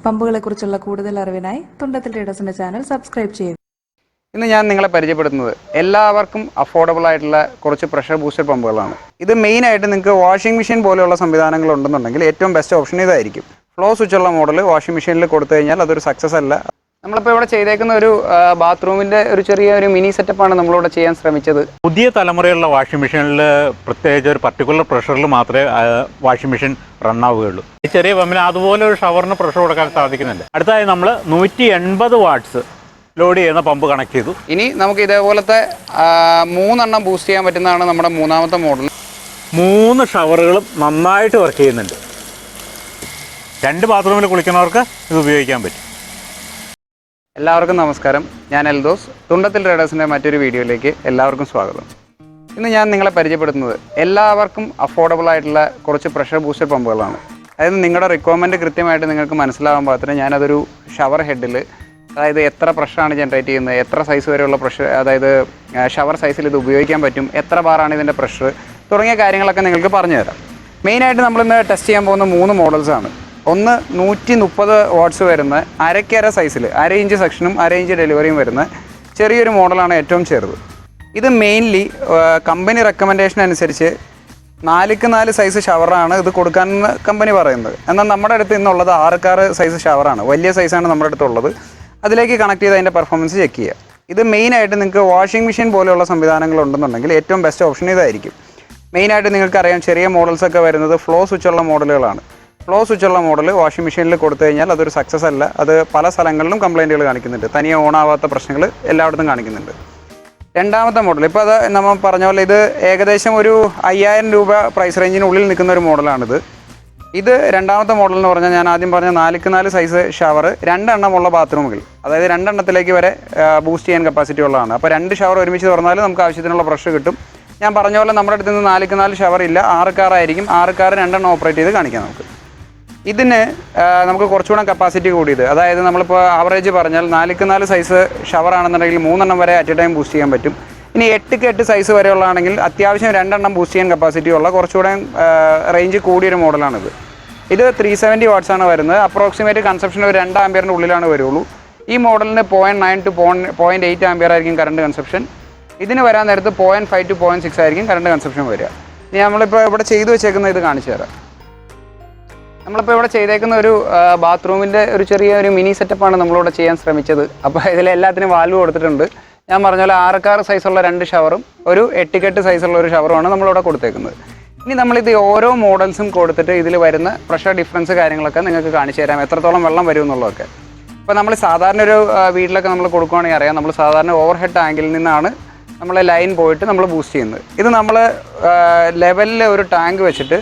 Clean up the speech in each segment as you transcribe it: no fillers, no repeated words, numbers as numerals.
പമ്പുകളെക്കുറിച്ചുള്ള കൂടുതൽ അറിവിനായി Thundathil ട്രേഡേഴ്സിന്റെ channel subscribe ചെയ്യുക. ഇന്ന് ഞാൻ നിങ്ങളെ പരിചയപ്പെടുത്തുന്നത് എല്ലാവർക്കും അഫോർഡബിൾ ആയിട്ടുള്ള കുറച്ച് പ്രഷർ ബൂസ്റ്റർ പമ്പുകളാണ്. ഇത് മെയിനായിട്ട് നിങ്ങൾക്ക് വാഷിംഗ് മെഷീൻ പോലെയുള്ള സംവിധാനങ്ങൾ ഉണ്ടെന്നുണ്ടെങ്കിൽ ഏറ്റവും ബെസ്റ്റ് ഓപ്ഷൻ ഇതായിരിക്കും. ഫ്ലോ സ്വിച്ചുള്ള മോഡൽ വാഷിംഗ് മെഷീനിൽ കൊടുത്തു കഴിഞ്ഞാൽ അതൊരു സക്സസ് അല്ല. നമ്മളിപ്പോൾ ഇവിടെ ചെയ്തേക്കുന്ന ഒരു ബാത്റൂമിൻ്റെ ഒരു ചെറിയൊരു മിനി സെറ്റപ്പാണ് നമ്മളിവിടെ ചെയ്യാൻ ശ്രമിച്ചത്. പുതിയ തലമുറയുള്ള വാഷിംഗ് മെഷീനിൽ പ്രത്യേകിച്ച് ഒരു പർട്ടിക്കുലർ പ്രഷറിൽ മാത്രമേ വാഷിംഗ് മെഷീൻ റൺ ആവുകയുള്ളൂ. ഈ ചെറിയ പമ്പിന് അതുപോലെ ഒരു ഷവറിന് പ്രഷർ കൊടുക്കാൻ സാധിക്കുന്നുണ്ട്. അടുത്തായി നമ്മൾ 180 വാട്ട്സ് ലോഡ് ചെയ്യുന്ന പമ്പ് കണക്ട് ചെയ്തു. ഇനി നമുക്ക് ഇതേപോലത്തെ 3 ബൂസ്റ്റ് ചെയ്യാൻ പറ്റുന്നതാണ് നമ്മുടെ മൂന്നാമത്തെ മോഡൽ. 3 ഷവറുകളും നന്നായിട്ട് വർക്ക് ചെയ്യുന്നുണ്ട്. 2 ബാത്റൂമിൽ കുളിക്കുന്നവർക്ക് ഇത് ഉപയോഗിക്കാൻ പറ്റും. എല്ലാവർക്കും നമസ്കാരം. ഞാൻ എൽദോസ്. തുണ്ടത്തിൽ ട്രേഡേഴ്സിൻ്റെ മറ്റൊരു വീഡിയോയിലേക്ക് എല്ലാവർക്കും സ്വാഗതം. ഇന്ന് ഞാൻ നിങ്ങളെ പരിചയപ്പെടുത്തുന്നത് എല്ലാവർക്കും അഫോർഡബിൾ ആയിട്ടുള്ള കുറച്ച് പ്രഷർ ബൂസ്റ്റർ പമ്പുകളാണ്. അതായത് നിങ്ങളുടെ റിക്വയർമെൻറ്റ് കൃത്യമായിട്ട് നിങ്ങൾക്ക് മനസ്സിലാവാൻ പാകത്തിന് ഞാനതൊരു ഷവർ ഹെഡിൽ, അതായത് എത്ര പ്രഷറാണ് ജനറേറ്റ് ചെയ്യുന്നത്, എത്ര സൈസ് വരെയുള്ള പ്രഷർ, അതായത് ഷവർ സൈസിൽ ഇത് ഉപയോഗിക്കാൻ പറ്റും, എത്ര ബാറാണ് ഇതിൻ്റെ പ്രഷർ തുടങ്ങിയ കാര്യങ്ങളൊക്കെ നിങ്ങൾക്ക് പറഞ്ഞു തരാം. മെയിനായിട്ട് നമ്മളിന്ന് ടെസ്റ്റ് ചെയ്യാൻ പോകുന്ന 3 മോഡൽസാണ്. ഒന്ന് 130 വാട്ട്സ് വരുന്ന അരക്കര സൈസിൽ 1/2 ഇഞ്ച് സെക്ഷനും 1/2 ഇഞ്ച് ഡെലിവറിയും വരുന്ന ചെറിയൊരു മോഡലാണ് ഏറ്റവും ചെറുത്. ഇത് മെയിൻലി കമ്പനി റെക്കമെൻഡേഷൻ അനുസരിച്ച് 4x4 സൈസ് ഷവറാണ് ഇത് കൊടുക്കാനെന്ന് കമ്പനി പറയുന്നത്. എന്നാൽ നമ്മുടെ അടുത്ത് ഇന്നുള്ളത് 6x6 സൈസ് ഷവറാണ്. വലിയ സൈസാണ് നമ്മുടെ അടുത്തുള്ളത്. അതിലേക്ക് കണക്ട് ചെയ്ത് അതിൻ്റെ പെർഫോമൻസ് ചെക്ക് ചെയ്യുക. ഇത് മെയിനായിട്ട് നിങ്ങൾക്ക് വാഷിംഗ് മെഷീൻ പോലെയുള്ള സംവിധാനങ്ങൾ ഉണ്ടെന്നുണ്ടെങ്കിൽ ഏറ്റവും ബെസ്റ്റ് ഓപ്ഷൻ ഇതായിരിക്കും. മെയിനായിട്ട് നിങ്ങൾക്കറിയാം ചെറിയ മോഡൽസൊക്കെ വരുന്നത് ഫ്ലോ സ്വിച്ചുള്ള മോഡലുകളാണ്. ഫ്ലോ സ്വിച്ചുള്ള മോഡൽ വാഷിംഗ് മെഷീനിൽ കൊടുത്തു കഴിഞ്ഞാൽ അതൊരു സക്സസ് അല്ല. അത് പല സ്ഥലങ്ങളിലും കംപ്ലയിൻറ്റുകൾ കാണിക്കുന്നുണ്ട്. തനിയെ ഓണാവാത്ത പ്രശ്നങ്ങൾ എല്ലായിടത്തും കാണിക്കുന്നുണ്ട്. രണ്ടാമത്തെ മോഡൽ ഇപ്പോൾ അത് നമ്മൾ പറഞ്ഞ പോലെ ഇത് ഏകദേശം ഒരു 5000 രൂപ പ്രൈസ് റേഞ്ചിനുള്ളിൽ നിൽക്കുന്ന ഒരു മോഡലാണിത്. ഇത് രണ്ടാമത്തെ മോഡൽ എന്ന് പറഞ്ഞാൽ ഞാൻ ആദ്യം പറഞ്ഞ 4x4 സൈസ് ഷവർ 2 എണ്ണമുള്ള ബാത്റൂമുകൾ, അതായത് 2 എണ്ണത്തിലേക്ക് വരെ ബൂസ്റ്റ് ചെയ്യാൻ കപ്പാസിറ്റി ഉള്ളതാണ്. അപ്പോൾ 2 ഷവർ ഒരുമിച്ച് തുറന്നാൽ നമുക്ക് ആവശ്യത്തിനുള്ള പ്രഷർ കിട്ടും. ഞാൻ പറഞ്ഞ പോലെ നമ്മുടെ അടുത്ത് നിന്ന് 4x4 ഷവർ ഇല്ല, 6x6 ആയിരിക്കും. 6x6 2 എണ്ണം ഓപ്പറേറ്റ് ചെയ്ത് കാണിക്കാം നമുക്ക്. ഇതിന് നമുക്ക് കുറച്ചുകൂടെ കപ്പാസിറ്റി കൂടിയത്, അതായത് നമ്മളിപ്പോൾ ആവറേജ് പറഞ്ഞാൽ 4x4 സൈസ് ഷവർ ആണെന്നുണ്ടെങ്കിൽ 3 എണ്ണം വരെ അറ്റ് എ ടൈം ബൂസ്റ്റ് ചെയ്യാൻ പറ്റും. ഇനി 8x8 സൈസ് വരെയുള്ളതാണെങ്കിൽ അത്യാവശ്യം 2 എണ്ണം ബൂസ്റ്റ് ചെയ്യാൻ കപ്പാസിറ്റി ഉള്ള കുറച്ചുകൂടെ റേഞ്ച് കൂടിയൊരു മോഡലാണിത്. ഇത് 370 വാട്ട്സ് ആണ് വരുന്നത്. അപ്രോക്സിമേറ്റ് കൺസപ്ഷൻ ഒരു 2 ആംപിയറിൻ്റെ ഉള്ളിലാണ് വരുള്ളൂ. ഈ മോഡലിന് 0.9 to 0.8 ആംപിയർ ആയിരിക്കും കറണ്ട് കൺസപ്ഷൻ. ഇതിന് വരാൻ നേരത്ത് 0.5 to 0.6 ആയിരിക്കും കറണ്ട് കൺസപ്ഷൻ വരിക. ഇനി നമ്മളിപ്പോൾ ഇവിടെ ചെയ്തു വെച്ചേക്കുന്ന ഇത് കാണിച്ചു തരാം. നമ്മളിപ്പോൾ ഇവിടെ ചെയ്തേക്കുന്ന ഒരു ബാത്റൂമിൻ്റെ ഒരു ചെറിയൊരു മിനി സെറ്റപ്പാണ് നമ്മളിവിടെ ചെയ്യാൻ ശ്രമിച്ചത്. അപ്പോൾ ഇതിലെല്ലാത്തിനും വാൽവ് കൊടുത്തിട്ടുണ്ട്. ഞാൻ പറഞ്ഞ പോലെ 6x6 സൈസുള്ള 2 ഷവറും ഒരു 8x8 സൈസുള്ള ഒരു ഷവറുമാണ് നമ്മളിവിടെ കൊടുത്തേക്കുന്നത്. ഇനി നമ്മളിത് ഓരോ മോഡൽസും കൊടുത്തിട്ട് ഇതിൽ വരുന്ന പ്രഷർ ഡിഫറൻസ് കാര്യങ്ങളൊക്കെ നിങ്ങൾക്ക് കാണിച്ചു തരാം, എത്രത്തോളം വെള്ളം വരും എന്നുള്ളതൊക്കെ. ഇപ്പോൾ നമ്മൾ സാധാരണ ഒരു വീട്ടിലൊക്കെ നമ്മൾ കൊടുക്കുകയാണെങ്കിൽ അറിയാം, നമ്മൾ സാധാരണ ഓവർ ഹെഡ് ടാങ്കിൽ നിന്നാണ് നമ്മൾ ലൈൻ പോയിട്ട് നമ്മൾ ബൂസ്റ്റ് ചെയ്യുന്നത്. ഇത് നമ്മൾ ലെവലിൽ ഒരു ടാങ്ക് വെച്ചിട്ട്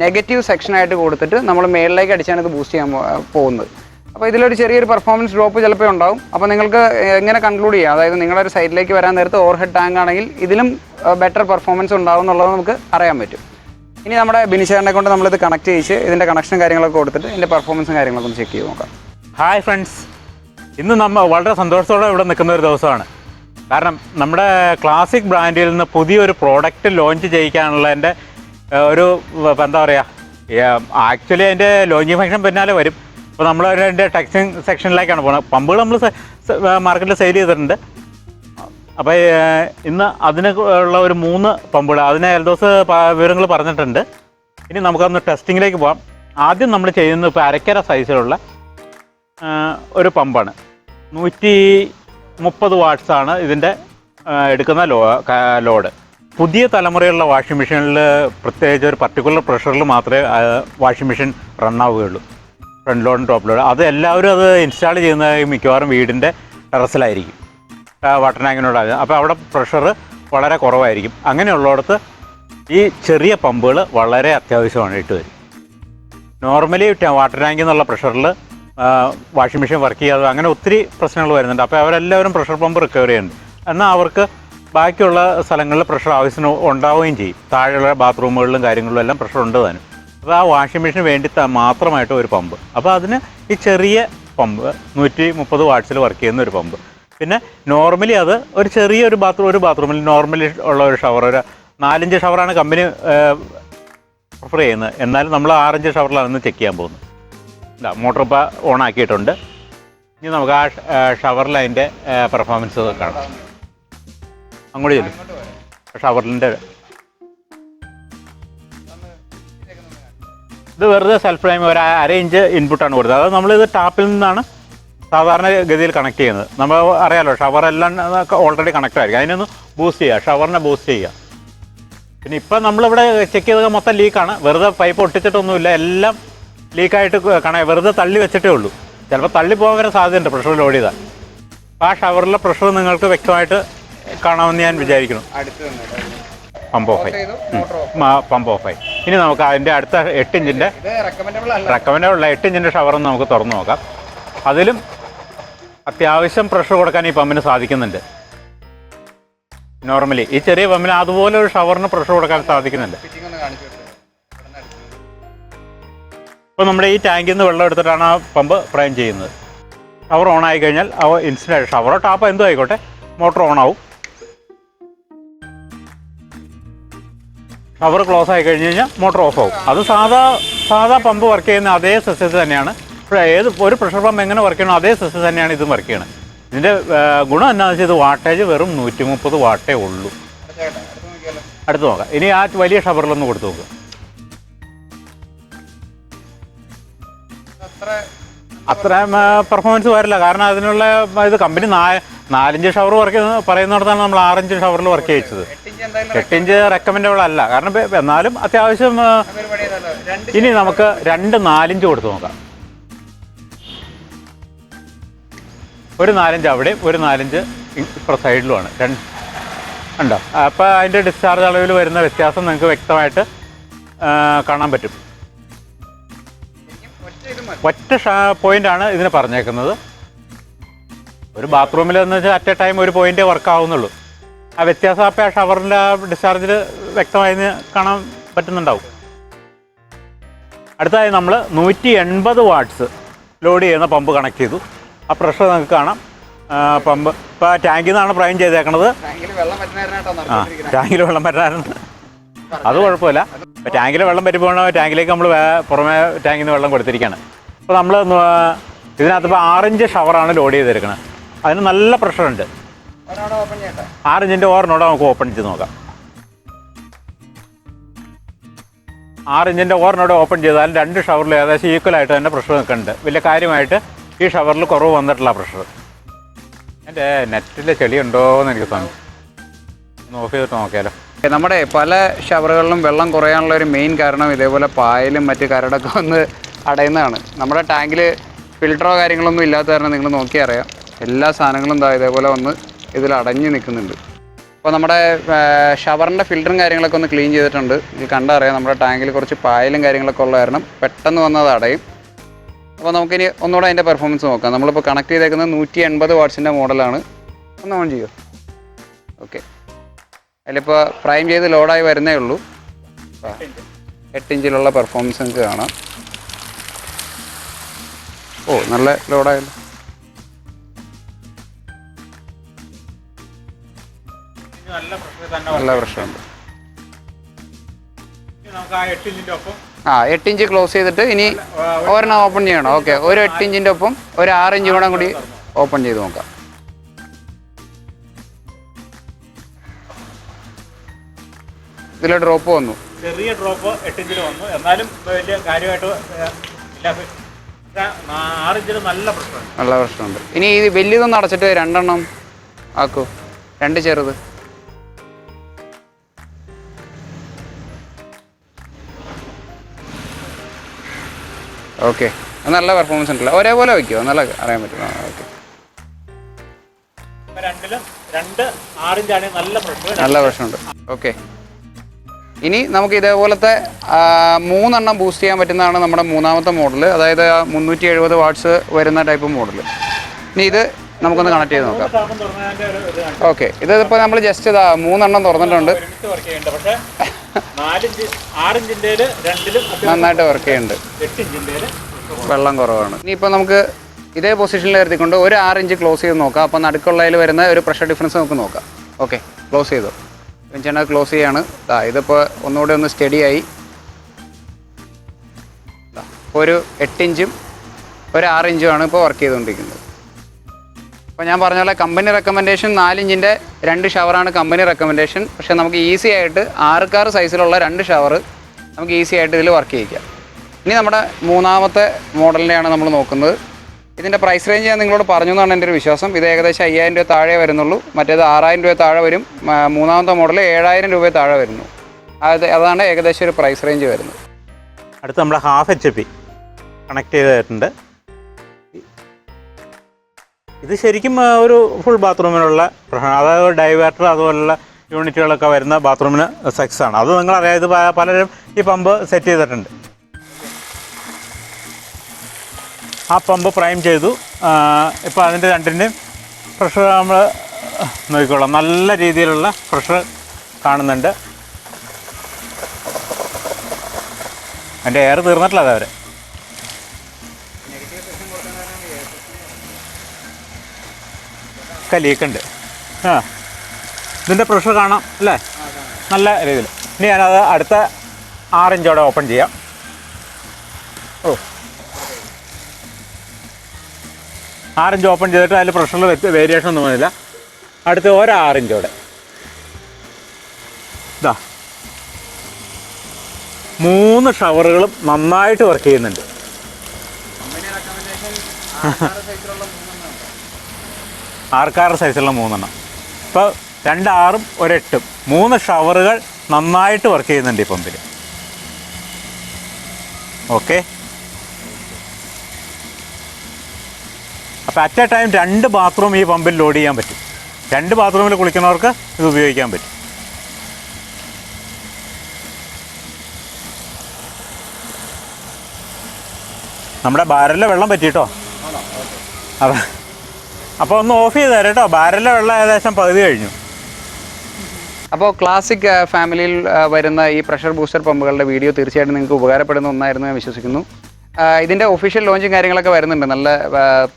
നെഗറ്റീവ് സെക്ഷനായിട്ട് കൊടുത്തിട്ട് നമ്മൾ മേളിലേക്ക് അടിച്ചാണ് ഇത് ബൂസ്റ്റ് ചെയ്യാൻ പോകുന്നത്. അപ്പോൾ ഇതിലൊരു ചെറിയൊരു പെർഫോമൻസ് ഡ്രോപ്പ് ചിലപ്പോൾ ഉണ്ടാവും. അപ്പോൾ നിങ്ങൾക്ക് എങ്ങനെ കൺക്ലൂഡ് ചെയ്യാം, അതായത് നിങ്ങളൊരു സൈഡിലേക്ക് വരാൻ നേരത്ത് ഓവർ ഹെഡ് ടാങ്ക് ആണെങ്കിൽ ഇതിലും ബെറ്റർ പെർഫോമൻസ് ഉണ്ടാവും എന്നുള്ളത് നമുക്ക് അറിയാൻ പറ്റും. ഇനി നമ്മുടെ ബിനിഷേറിനെ കൊണ്ട് നമ്മളിത് കണക്ട് ചെയ്യിച്ച് ഇതിൻ്റെ കണക്ഷൻ കാര്യങ്ങളൊക്കെ കൊടുത്തിട്ട് ഇതിൻ്റെ പെർഫോമൻസും കാര്യങ്ങളൊക്കെ ഒന്ന് ചെക്ക് ചെയ്ത് നോക്കാം. ഹായ് ഫ്രണ്ട്സ്, ഇന്ന് നമ്മൾ വളരെ സന്തോഷത്തോടെ ഇവിടെ നിൽക്കുന്ന ഒരു ദിവസമാണ്. കാരണം നമ്മുടെ ക്ലാസിക് ബ്രാൻഡിൽ നിന്ന് പുതിയൊരു പ്രോഡക്റ്റ് ലോഞ്ച് ചെയ്യിക്കാനുള്ളതിൻ്റെ ഒരു എന്താ പറയുക, ആക്ച്വലി അതിൻ്റെ ലോഞ്ചിങ് ഫംഗ്ഷൻ പിന്നാലെ വരും. അപ്പോൾ നമ്മൾ അതിൻ്റെ ടെക്സ്റ്റിംഗ് സെക്ഷനിലേക്കാണ് പോകുന്നത്. പമ്പുകൾ നമ്മൾ മാർക്കറ്റിൽ സെയിൽ ചെയ്തിട്ടുണ്ട്. അപ്പോൾ ഇന്ന് അതിന് ഉള്ള ഒരു 3 പമ്പുകൾ, അതിന് എൽദോസ് വിവരങ്ങൾ പറഞ്ഞിട്ടുണ്ട്. ഇനി നമുക്കൊന്ന് ടെസ്റ്റിങ്ങിലേക്ക് പോകാം. ആദ്യം നമ്മൾ ചെയ്യുന്നത് ഇപ്പോൾ അരക്കര സൈസിലുള്ള ഒരു പമ്പാണ്. 130 വാട്ട്സാണ് ഇതിൻ്റെ എടുക്കുന്ന ലോഡ്. പുതിയ തലമുറയുള്ള വാഷിംഗ് മെഷീനിൽ പ്രത്യേകിച്ച് ഒരു പർട്ടിക്കുലർ പ്രഷറിൽ മാത്രമേ വാഷിംഗ് മെഷീൻ റൺ ആവുകയുള്ളൂ. ഫ്രണ്ട് ലോഡും ടോപ്പ് ലോഡും അത് എല്ലാവരും അത് ഇൻസ്റ്റാൾ ചെയ്യുന്നത് മിക്കവാറും വീടിൻ്റെ ടെറസിലായിരിക്കും, വാട്ടർ ടാങ്കിനോട്. അപ്പോൾ അവിടെ പ്രഷർ വളരെ കുറവായിരിക്കും. അങ്ങനെയുള്ളിടത്ത് ഈ ചെറിയ പമ്പുകൾ വളരെ അത്യാവശ്യമാണ് ഇട്ട് വരും. നോർമലി വാട്ടർ ടാങ്കിൽ നിന്നുള്ള പ്രഷറിൽ വാഷിംഗ് മെഷീൻ വർക്ക് ചെയ്യാതെ അങ്ങനെ ഒത്തിരി പ്രശ്നങ്ങൾ വരുന്നുണ്ട്. അപ്പോൾ അവരെല്ലാവരും പ്രഷർ പമ്പ് റിക്കവർ ചെയ്യുന്നുണ്ട്. എന്നാൽ അവർക്ക് ബാക്കിയുള്ള സ്ഥലങ്ങളിൽ പ്രഷർ ആവശ്യത്തിന് ഉണ്ടാവുകയും ചെയ്യും. താഴെയുള്ള ബാത്റൂമുകളിലും കാര്യങ്ങളിലും എല്ലാം പ്രഷർ ഉണ്ട് താനും. അപ്പോൾ ആ വാഷിംഗ് മെഷീന് വേണ്ടി മാത്രമായിട്ട് ഒരു പമ്പ്. അപ്പോൾ അതിന് ഈ ചെറിയ പമ്പ് 130 വാട്ട്സിൽ വർക്ക് ചെയ്യുന്ന ഒരു പമ്പ്. പിന്നെ നോർമലി അത് ഒരു ചെറിയൊരു ബാത്റൂമിൽ നോർമലി ഉള്ള ഒരു ഷവർ, ഒരു 4 ഇഞ്ച് ഷവറാണ് കമ്പനി പ്രിഫർ ചെയ്യുന്നത്. എന്നാലും നമ്മൾ 6 ഇഞ്ച് ഷവറിലാണ് ചെക്ക് ചെയ്യാൻ പോകുന്നത്. മോട്ടർ ഇപ്പോൾ ഓൺ ആക്കിയിട്ടുണ്ട്. ഇനി നമുക്ക് ആ ഷവർ ലൈൻ്റെ പെർഫോമൻസ് കാണാം. അങ്ങോട്ട് ചെല്ലും. ഷവറിൻ്റെ ഇത് വെറുതെ സെൽഫ് ടൈം ഒരു 1/2 ഇഞ്ച് ഇൻപുട്ടാണ് കൊടുത്തത്. അത് നമ്മളിത് ടാപ്പിൽ നിന്നാണ് സാധാരണ ഗതിയിൽ കണക്ട് ചെയ്യുന്നത്. നമ്മൾ അറിയാമല്ലോ ഷവറെല്ലാം ഓൾറെഡി കണക്ട് ആയിരിക്കും. അതിനൊന്ന് ബൂസ്റ്റ് ചെയ്യുക, ഷവറിനെ ബൂസ്റ്റ് ചെയ്യുക. പിന്നെ ഇപ്പം നമ്മളിവിടെ ചെക്ക് ചെയ്തത് മൊത്തം ലീക്കാണ്. വെറുതെ പൈപ്പ് ഒട്ടിച്ചിട്ടൊന്നുമില്ല, എല്ലാം ലീക്കായിട്ട് വെറുതെ തള്ളി വെച്ചിട്ടേ ഉള്ളൂ. ചിലപ്പോൾ തള്ളി പോകാൻ വരെ സാധ്യതയുണ്ട് പ്രഷർ ലോഡ് ചെയ്താൽ. അപ്പോൾ ആ ഷവറിലെ പ്രഷർ നിങ്ങൾക്ക് വ്യക്തമായിട്ട് കാണാമെന്ന് ഞാൻ വിചാരിക്കുന്നു. പമ്പ് ഓഫായി, പമ്പ് ഓഫായി. ഇനി നമുക്ക് അതിൻ്റെ അടുത്ത 8 ഇഞ്ചിൻ്റെ റെക്കമെൻഡബിൾ 8 ഇഞ്ചിൻ്റെ ഷവറൊന്ന് നമുക്ക് തുറന്നു നോക്കാം. അതിലും അത്യാവശ്യം പ്രഷർ കൊടുക്കാൻ ഈ പമ്പിന് സാധിക്കുന്നുണ്ട്. നോർമലി ഈ ചെറിയ പമ്പിന് അതുപോലെ ഒരു ഷവറിന് പ്രഷർ കൊടുക്കാൻ സാധിക്കുന്നുണ്ട്. ഇപ്പോൾ നമ്മുടെ ഈ ടാങ്കിൽ നിന്ന് വെള്ളം എടുത്തിട്ടാണ് ആ പമ്പ് പ്രൈം ചെയ്യുന്നത്. ഷവർ ഓൺ ആയി കഴിഞ്ഞാൽ ഇൻസ്റ്റൻ്റ് ഷവറോ ടാപ്പോ എന്തോ ആയിക്കോട്ടെ, മോട്ടർ ഓൺ ആവും. ഷവർ ക്ലോസ് ആയി കഴിഞ്ഞ് കഴിഞ്ഞാൽ മോട്ടർ ഓഫ് ആവും. അത് സാധാ പമ്പ് വർക്ക് ചെയ്യുന്ന അതേ സിസ്റ്റത്തിൽ തന്നെയാണ്. ഒരു പ്രഷർ പമ്പ് എങ്ങനെ വർക്ക് ചെയ്യണോ അതേ സിസ്റ്റം തന്നെയാണ് ഇതും വർക്ക് ചെയ്യണത്. ഇതിൻ്റെ ഗുണം എന്താണെന്ന് വെച്ചാൽ ഇത് വാട്ടേജ് വെറും 130 വാട്ടേ ഉള്ളൂ. അടുത്ത് നോക്കാം. ഇനി ആ വലിയ ഷവറിലൊന്ന് കൊടുത്ത് നോക്കുക. അത്രയും പെർഫോമൻസ് വരില്ല. കാരണം അതിനുള്ള ഇത് കമ്പനി 4 ഇഞ്ച് ഷവർ വർക്ക് പറയുന്നിടത്താണ് നമ്മൾ 6 ഇഞ്ച് ഷവറിൽ വർക്ക് ചെയ്യിച്ചത്. 8 ഇഞ്ച് റെക്കമെൻഡബിൾ അല്ല. കാരണം എന്നാലും അത്യാവശ്യം. ഇനി നമുക്ക് 4 ഇഞ്ച് കൊടുത്ത് നോക്കാം. ഒരു 4 ഇഞ്ച് അവിടെയും ഒരു 4 ഇഞ്ച് ഇപ്പോൾ സൈഡിലുമാണ്. ഉണ്ടോ? അപ്പോൾ അതിൻ്റെ ഡിസ്ചാർജ് അളവിൽ വരുന്ന വ്യത്യാസം നിങ്ങൾക്ക് വ്യക്തമായിട്ട് കാണാൻ പറ്റും. ഒറ്റ പോയിൻ്റാണ് ഇതിന് പറഞ്ഞേക്കുന്നത്. ഒരു ബാത്റൂമിൽ എന്ന് വെച്ചാൽ അറ്റ് എ ടൈം ഒരു പോയിൻ്റേ വർക്ക് ആവുന്നുള്ളൂ. ആ വ്യത്യാസം അപ്പോൾ ആ ഷവറിൻ്റെ ആ ഡിസ്ചാർജിൽ വ്യക്തമായി കാണാൻ പറ്റുന്നുണ്ടാവും. അടുത്തതായി നമ്മൾ 180 വാട്ട്സ് ലോഡ് ചെയ്യുന്ന പമ്പ് കണക്ട് ചെയ്തു. ആ പ്രഷർ നിങ്ങൾക്ക് കാണാം. പമ്പ് ഇപ്പോൾ ടാങ്കിൽ നിന്നാണ് പ്രൈം ചെയ്തേക്കണത്. ടാങ്കിൽ വെള്ളം പറ്റാറുണ്ട്, അത് കുഴപ്പമില്ല. ഇപ്പോൾ ടാങ്കിൽ വെള്ളം പറ്റിപ്പോകണ ടാങ്കിലേക്ക് നമ്മൾ പുറമേ ടാങ്കിൽ നിന്ന് വെള്ളം കൊടുത്തിരിക്കുകയാണ്. അപ്പോൾ നമ്മൾ ഇതിനകത്ത് ഇപ്പോൾ 6 ഇഞ്ച് ഷവറാണ് ലോഡ് ചെയ്തെടുക്കുന്നത്. അതിന് നല്ല പ്രഷറുണ്ട്. 6 ഇഞ്ചിൻ്റെ ഓറിനോടെ നമുക്ക് ഓപ്പൺ ചെയ്ത് നോക്കാം. 6 ഇഞ്ചിൻ്റെ ഓറിനോടെ ഓപ്പൺ ചെയ്താൽ 2 ഷവറിൽ ഏകദേശം ഈക്വലായിട്ട് തന്നെ പ്രഷർ നിൽക്കുന്നുണ്ട്. വലിയ കാര്യമായിട്ട് ഈ ഷവറിൽ കുറവ് വന്നിട്ടുള്ള പ്രഷർ. എൻ്റെ നെറ്റിൽ ചെളിയുണ്ടോ എന്ന് എനിക്ക് തോന്നുന്നു. ഒന്ന് ഓഫ് ചെയ്തിട്ട് നോക്കിയാലോ. നമ്മുടെ പല ഷവറുകളിലും വെള്ളം കുറയാനുള്ള ഒരു മെയിൻ കാരണം ഇതേപോലെ പായലും മറ്റ് കരടൊക്കെ വന്ന് അടയുന്നതാണ്. നമ്മുടെ ടാങ്കിൽ ഫിൽറ്ററോ കാര്യങ്ങളൊന്നും ഇല്ലാത്ത കാരണം നിങ്ങൾ നോക്കിയാൽ അറിയാം, എല്ലാ സാധനങ്ങളും ഇതേപോലെ വന്ന് ഇതിൽ അടഞ്ഞു നിൽക്കുന്നുണ്ട്. അപ്പോൾ നമ്മുടെ ഷവറിൻ്റെ ഫിൽറ്ററും കാര്യങ്ങളൊക്കെ ഒന്ന് ക്ലീൻ ചെയ്തിട്ടുണ്ട്. ഇത് കണ്ടറിയാം നമ്മുടെ ടാങ്കിൽ കുറച്ച് പായലും കാര്യങ്ങളൊക്കെ ഉള്ള കാരണം പെട്ടെന്ന് വന്നത് അടയും. അപ്പോൾ നമുക്കിനി ഒന്നുകൂടെ അതിൻ്റെ പെർഫോമൻസ് നോക്കാം. നമ്മളിപ്പോൾ കണക്ട് ചെയ്തേക്കുന്നത് 180 വാട്ട്സിൻ്റെ മോഡലാണ്. ഒന്ന് ഓൺ ചെയ്യുമോ? ഓക്കെ. അതിലിപ്പോൾ പ്രൈം ചെയ്ത് ലോഡായി വരുന്നേ ഉള്ളൂ. 8 ഇഞ്ചിലുള്ള പെർഫോമൻസ് നിങ്ങൾക്ക് കാണാം. ഓ, നല്ല ലോഡായല്ലോ. നല്ല പ്രശ്നമുണ്ട്. 8 ഇഞ്ച് ക്ലോസ് ചെയ്തിട്ട് ഇനി ഒരെണ്ണം ഓപ്പൺ ചെയ്യണം. ഓക്കെ, ഒരു 8 ഇഞ്ചിൻ്റെ ഒപ്പം ഒരു 6 ഇഞ്ച് കൂടി ഓപ്പൺ ചെയ്ത് നോക്കാം. ഇതിൽ ഡ്രോപ്പ് വന്നു, ചെറിയ ഡ്രോപ്പ് 8 ഇഞ്ചിൽ വന്നു. എന്നാലും വലിയ കാര്യമായിട്ട് 6 ഇഞ്ചിൽ നല്ല പ്രശ്നമുണ്ട്. ഇനി ഇത് വലിയതൊന്നും അടച്ചിട്ട് 2 എണ്ണം ആക്കൂ, 2 ചെറുത്. ഓക്കെ, നല്ല പെർഫോമൻസ് ഉണ്ടല്ലോ. ഒരേപോലെ വയ്ക്കുമോ? നല്ല അറിയാൻ പറ്റും. ഓക്കെ, നല്ല പ്രശ്നമുണ്ട്. ഓക്കെ, ഇനി നമുക്ക് ഇതേപോലത്തെ 3 എണ്ണം ബൂസ്റ്റ് ചെയ്യാൻ പറ്റുന്നതാണ് നമ്മുടെ മൂന്നാമത്തെ മോഡൽ. അതായത് 370 വാട്ട്സ് വരുന്ന ടൈപ്പ് മോഡൽ. ഇനി ഇത് നമുക്കൊന്ന് കണക്ട് ചെയ്ത് നോക്കാം. ഓക്കെ, ഇതിപ്പോൾ നമ്മൾ ജസ്റ്റ് 3 എണ്ണം തുറന്നിട്ടുണ്ട്. നന്നായിട്ട് വർക്ക് ചെയ്യുന്നുണ്ട്. വെള്ളം കുറവാണ്. ഇനിയിപ്പോൾ നമുക്ക് ഇതേ പൊസിഷനിൽ നിർത്തിക്കൊണ്ട് ഒരു 6 ഇഞ്ച് ക്ലോസ് ചെയ്ത് നോക്കാം. അപ്പോൾ നടുക്കുള്ളതിൽ വരുന്ന ഒരു പ്രഷർ ഡിഫറൻസ് നമുക്ക് നോക്കാം. ഓക്കെ, ക്ലോസ് ചെയ്തു. വെച്ചാൽ ക്ലോസ് ചെയ്യാണ്. ഇതിപ്പോൾ ഒന്നുകൂടെ ഒന്ന് സ്റ്റഡിയായി. ഒരു 8 ഇഞ്ചും ഒരു 6 ഇഞ്ചുമാണ് ഇപ്പോൾ വർക്ക് ചെയ്തുകൊണ്ടിരിക്കുന്നത്. അപ്പോൾ ഞാൻ പറഞ്ഞ പോലെ കമ്പനി റെക്കമെൻഡേഷൻ 4 ഇഞ്ചിൻ്റെ 2 ഷവറാണ് കമ്പനി റെക്കമെൻഡേഷൻ. പക്ഷേ നമുക്ക് ഈസി ആയിട്ട് 6 സൈസിലുള്ള 2 ഷവർ നമുക്ക് ഈസി ആയിട്ട് ഇതിൽ വർക്ക് ചെയ്യിക്കാം. ഇനി നമ്മുടെ മൂന്നാമത്തെ മോഡലിനെയാണ് നമ്മൾ നോക്കുന്നത്. ഇതിൻ്റെ പ്രൈസ് റേഞ്ച് ഞാൻ നിങ്ങളോട് പറഞ്ഞു എന്നാണ് എൻ്റെ ഒരു വിശ്വാസം. ഇത് ഏകദേശം 5000 രൂപ താഴെ വരുന്നുള്ളൂ. മറ്റേത് 6000 രൂപ താഴെ വരും. മൂന്നാമത്തെ മോഡൽ 7000 രൂപ താഴെ വരുന്നു. അതാണ് ഏകദേശം ഒരു പ്രൈസ് റേഞ്ച് വരുന്നത്. അടുത്ത് നമ്മൾ ഹാഫ് HP കണക്ട് ചെയ്തിട്ടുണ്ട്. ഇത് ശരിക്കും ഒരു ഫുൾ ബാത്റൂമിനുള്ള പ്രശ്നം, അതായത് ഡൈവേർട്ടർ അതുപോലുള്ള യൂണിറ്റുകളൊക്കെ വരുന്ന ബാത്റൂമിന് സെക്സാണ്. അത് നിങ്ങളറിയാം, ഇത് പലരും ഈ പമ്പ് സെറ്റ് ചെയ്തിട്ടുണ്ട്. ആ പമ്പ് പ്രൈം ചെയ്തു. ഇപ്പോൾ അതിൻ്റെ രണ്ടിൻ്റെയും പ്രഷർ നമ്മൾ നോക്കിക്കോളാം. നല്ല രീതിയിലുള്ള പ്രഷർ കാണുന്നുണ്ട്. അതിൻ്റെ എയർ തീർന്നിട്ടില്ല അതവരെ. ഒക്കെ ലീക്കുണ്ട്. ഇതിൻ്റെ പ്രഷർ കാണാം അല്ലേ, നല്ല രീതിയിൽ. ഇനി ഞാനത് അടുത്ത 6 ഇഞ്ചോടെ ഓപ്പൺ ചെയ്യാം. 6 ഇഞ്ച് ഓപ്പൺ ചെയ്തിട്ട് അതിൽ പ്രഷറിൽ വേരിയേഷൻ ഒന്നും വന്നില്ല. അടുത്ത 6 ഇഞ്ചോടെ ഇതാ 3 ഷവറുകളും നന്നായിട്ട് വർക്ക് ചെയ്യുന്നുണ്ട്. 6 സൈസുള്ള 3 ഇപ്പോൾ 2 6ഉം 1 8ഉം 3 ഷവറുകൾ നന്നായിട്ട് വർക്ക് ചെയ്യുന്നുണ്ട് ഈ പമ്പിൽ. ഓക്കെ, അപ്പോൾ അറ്റ് എ ടൈം 2 ബാത്റൂം ഈ പമ്പിൽ ലോഡ് ചെയ്യാൻ പറ്റും. 2 ബാത്റൂമിൽ കുളിക്കുന്നവർക്ക് ഇത് ഉപയോഗിക്കാൻ പറ്റും. നമ്മുടെ ബാരലിലെ വെള്ളം പറ്റിയിട്ടോ. അപ്പോൾ ഒന്ന് ഓഫ് ചെയ്ത് തരാം കേട്ടോ. ബാരലിലെ വെള്ളം ഏകദേശം പകുതി കഴിഞ്ഞു. അപ്പോൾ ക്ലാസിക് ഫാമിലിയിൽ വരുന്ന ഈ പ്രഷർ ബൂസ്റ്റർ പമ്പുകളുടെ വീഡിയോ തീർച്ചയായിട്ടും നിങ്ങൾക്ക് ഉപകാരപ്പെടുന്ന ഒന്നായിരുന്നു ഞാൻ വിശ്വസിക്കുന്നു. ഇതിൻ്റെ ഒഫീഷ്യൽ ലോഞ്ചും കാര്യങ്ങളൊക്കെ വരുന്നുണ്ട്. നല്ല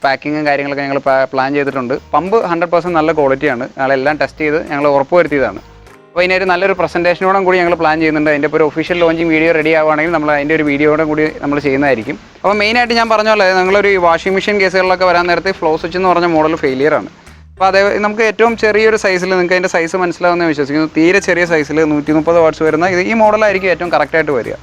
പാക്കിങ്ങും കാര്യങ്ങളൊക്കെ ഞങ്ങൾ പ്ലാൻ ചെയ്തിട്ടുണ്ട്. പമ്പ് 100% നല്ല ക്വാളിറ്റിയാണ്. ഞങ്ങളെല്ലാം ടെസ്റ്റ് ചെയ്ത് ഞങ്ങൾ ഉറപ്പുവരുത്തിയതാണ്. അപ്പോൾ ഇതിനൊരു നല്ലൊരു പ്രസൻറ്റേഷനോടും കൂടി ഞങ്ങൾ പ്ലാൻ ചെയ്യുന്നുണ്ട്. അതിൻ്റെ ഇപ്പോൾ ഒരു ഒഫീഷ്യൽ ലോഞ്ചിങ് വീഡിയോ റെഡി ആവുകയാണെങ്കിൽ നമ്മൾ അതിൻ്റെ ഒരു വീഡിയോയോടെ കൂടി നമ്മൾ ചെയ്യുന്നതായിരിക്കും. അപ്പോൾ മെയിനായിട്ട് ഞാൻ പറഞ്ഞ പോലെ നിങ്ങളൊരു വാഷിംഗ് മെഷീൻ കേസുകളിലൊക്കെ വരാൻ നേരത്തെ ഫ്ലോ സ്വിച്ച് എന്ന് പറഞ്ഞ മോഡൽ ഫെയിലിയറാണ്. അപ്പോൾ അതേ നമുക്ക് ഏറ്റവും ചെറിയൊരു സൈസിൽ നിങ്ങൾക്ക് അതിൻ്റെ സൈസ് മനസ്സിലാവുമെന്ന് വിശ്വസിക്കുന്നു. തീരെ ചെറിയ സൈസിൽ 130 വാട്ട്സ് വരുന്ന ഈ മോഡലായിരിക്കും ഏറ്റവും കറക്റ്റായിട്ട് വരിക.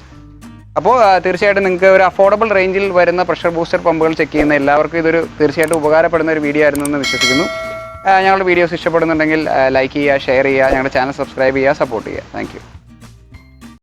അപ്പോൾ തീർച്ചയായിട്ടും നിങ്ങൾക്ക് ഒരു അഫോർഡബിൾ റേഞ്ചിൽ വരുന്ന പ്രഷർ ബൂസ്റ്റർ പമ്പുകൾ ചെക്ക് ചെയ്യുന്ന എല്ലാവർക്കും ഇതൊരു തീർച്ചയായിട്ടും ഉപകാരപ്പെടുന്ന ഒരു വീഡിയോ ആയിരുന്നു എന്ന് വിശ്വസിക്കുന്നു. ഞങ്ങളുടെ വീഡിയോസ് ഇഷ്ടപ്പെടുന്നുണ്ടെങ്കിൽ ലൈക്ക് ചെയ്യുക, ഷെയർ ചെയ്യുക, ഞങ്ങളുടെ ചാനൽ സബ്സ്ക്രൈബ് ചെയ്യുക, സപ്പോർട്ട് ചെയ്യുക. Thank you.